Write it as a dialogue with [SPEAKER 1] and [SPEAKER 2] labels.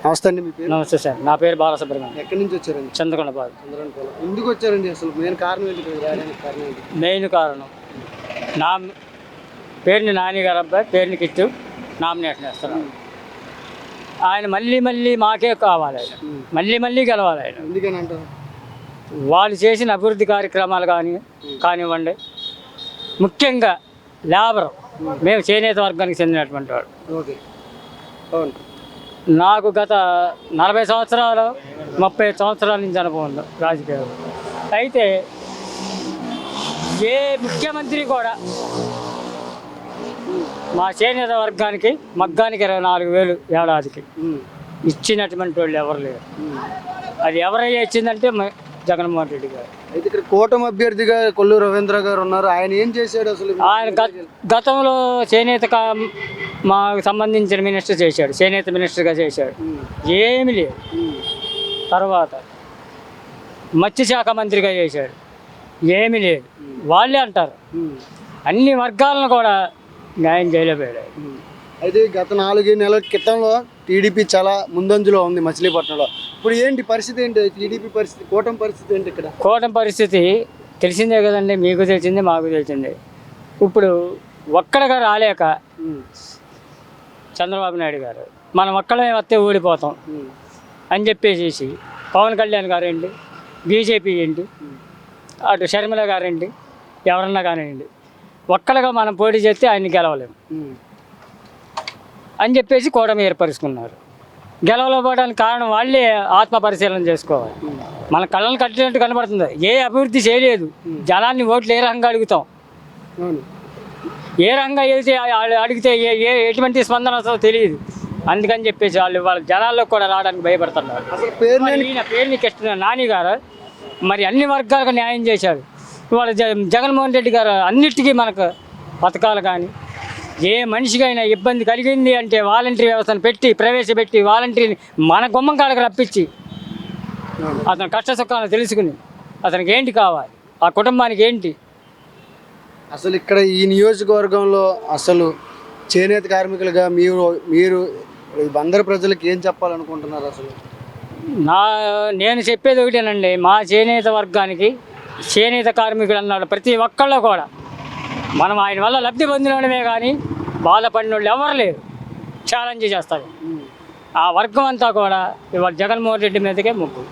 [SPEAKER 1] నమస్తే అండి, మీ పేరు?
[SPEAKER 2] నమస్తే సార్, నా పేరు బాలసుబ్రహ్మణ్యం.
[SPEAKER 1] ఎక్కడి నుంచి వచ్చారండి?
[SPEAKER 2] చంద్రకొండపాడు.
[SPEAKER 1] చంద్రకొండపాలెం. ఎందుకు వచ్చారండి? అసలు మెయిన్ కారణం ఏంటి? ఇక్కడ రావడానికి కారణం ఏంటి?
[SPEAKER 2] మెయిన్ కారణం నా పేరుని నాని గారు అబ్బాయి పేరుని కిట్టు నామినేషన్ వేస్తున్నాను. ఆయన మళ్ళీ మళ్ళీ మాకే కావాలి, ఆయన మళ్ళీ మళ్ళీ గెలవాలి. ఆయన
[SPEAKER 1] ఎందుకని అంటారు?
[SPEAKER 2] వాళ్ళు చేసిన అభివృద్ధి కార్యక్రమాలు కానివ్వండి, ముఖ్యంగా లేబర్, మేము చేనేత వర్గానికి చెందినటువంటి వాడు.
[SPEAKER 1] ఓకే, అవును.
[SPEAKER 2] నాకు గత 40 సంవత్సరాలు 30 సంవత్సరాల నుంచి అనుభవం ఉంది రాజకీయాలు. అయితే ఏ ముఖ్యమంత్రి కూడా మా చేనేత వర్గానికి మగ్గానికి 24,000 ఏడాదికి ఇచ్చినటువంటి వాళ్ళు ఎవరు లేరు. అది ఎవరైనా ఇచ్చిందంటే జగన్మోహన్ రెడ్డి గారు.
[SPEAKER 1] అయితే ఇక్కడ కూటమి అభ్యర్థిగా కొల్లు రవీంద్ర గారు ఉన్నారు. ఆయన ఏం చేశాడు అసలు?
[SPEAKER 2] ఆయన గతంలో చేనేత మాకు సంబంధించిన మినిస్టర్ చేశాడు, చేనేత మినిస్టర్గా చేశాడు, ఏమి లేదు. తర్వాత మత్స్యశాఖ మంత్రిగా చేశాడు, ఏమీ లేదు. వాళ్ళే అంటారు అన్ని వర్గాలను కూడా న్యాయం చేయలేకపోయాడు.
[SPEAKER 1] అయితే గత 4 నెలల క్రితంలో టీడీపీ చాలా ముందంజలో ఉంది మచిలీపట్నంలో. ఇప్పుడు ఏంటి పరిస్థితి? ఏంటి టీడీపీ పరిస్థితి, కూటమి పరిస్థితి ఏంటి? ఇక్కడ
[SPEAKER 2] కూటమి పరిస్థితి తెలిసిందే కదండి, మీకు తెలిసిందే మాకు తెలిసిందే. ఇప్పుడు ఒక్కడగా రాలేక చంద్రబాబు నాయుడు గారు మనం ఒక్కడే వస్తే ఓడిపోతాం అని చెప్పేసి పవన్ కళ్యాణ్ గారు ఏంటి, బీజేపీ ఏంటి, అటు షర్మిల గారేంటి, ఎవరన్నా కానివ్వండి, ఒక్కడగా మనం పోటీ చేస్తే ఆయన్ని గెలవలేము అని చెప్పేసి కూటమి ఏర్పరుచుకున్నారు. గెలవలేకపోవడానికి కారణం వాళ్ళే ఆత్మ పరిశీలన చేసుకోవాలి. మన కళ్ళను కట్టినట్టు కనబడుతుంది, ఏ అభివృద్ధి చేయలేదు. జనాన్ని ఓట్లు ఏ రకంగా అడుగుతాం, ఏ రకంగా అడిగితే ఎటువంటి స్పందన వస్తుందో తెలియదు. అందుకని చెప్పేసి వాళ్ళ జనాల్లో కూడా రావడానికి భయపడుతున్నారు. పేరుని కృష్ణ నాని గారు మరి అన్ని వర్గాలకు న్యాయం చేశారు. ఇవాళ జగన్మోహన్ రెడ్డి గారు అన్నిటికీ మనకు పథకాలు కానీ ఏ మనిషికైనా ఇబ్బంది కలిగింది అంటే వాలంటరీ వ్యవస్థను ప్రవేశపెట్టి వాలంటరీని మన గుమ్మం కాడకు రప్పించి అతని కష్ట సుఖాలను తెలుసుకుని అతనికి ఏంటి కావాలి, ఆ కుటుంబానికి ఏంటి.
[SPEAKER 1] అసలు ఇక్కడ ఈ నియోజకవర్గంలో అసలు చేనేత కార్మికులుగా మీరు అందరు ప్రజలకు ఏం చెప్పాలనుకుంటున్నారు? అసలు
[SPEAKER 2] నేను చెప్పేది ఒకటేనండి, మా చేనేత వర్గానికి చేనేత కార్మికులు అన్నాడు ప్రతి ఒక్కళ్ళు కూడా మనం ఆయన వల్ల లబ్ధి పొందినమే కానీ బాధపడిన వాళ్ళు ఎవరు లేరు. ఛాలెంజ్ చేస్తారు. ఆ వర్గం అంతా కూడా ఇవాళ జగన్మోహన్ రెడ్డి మీదకే ముగ్గు.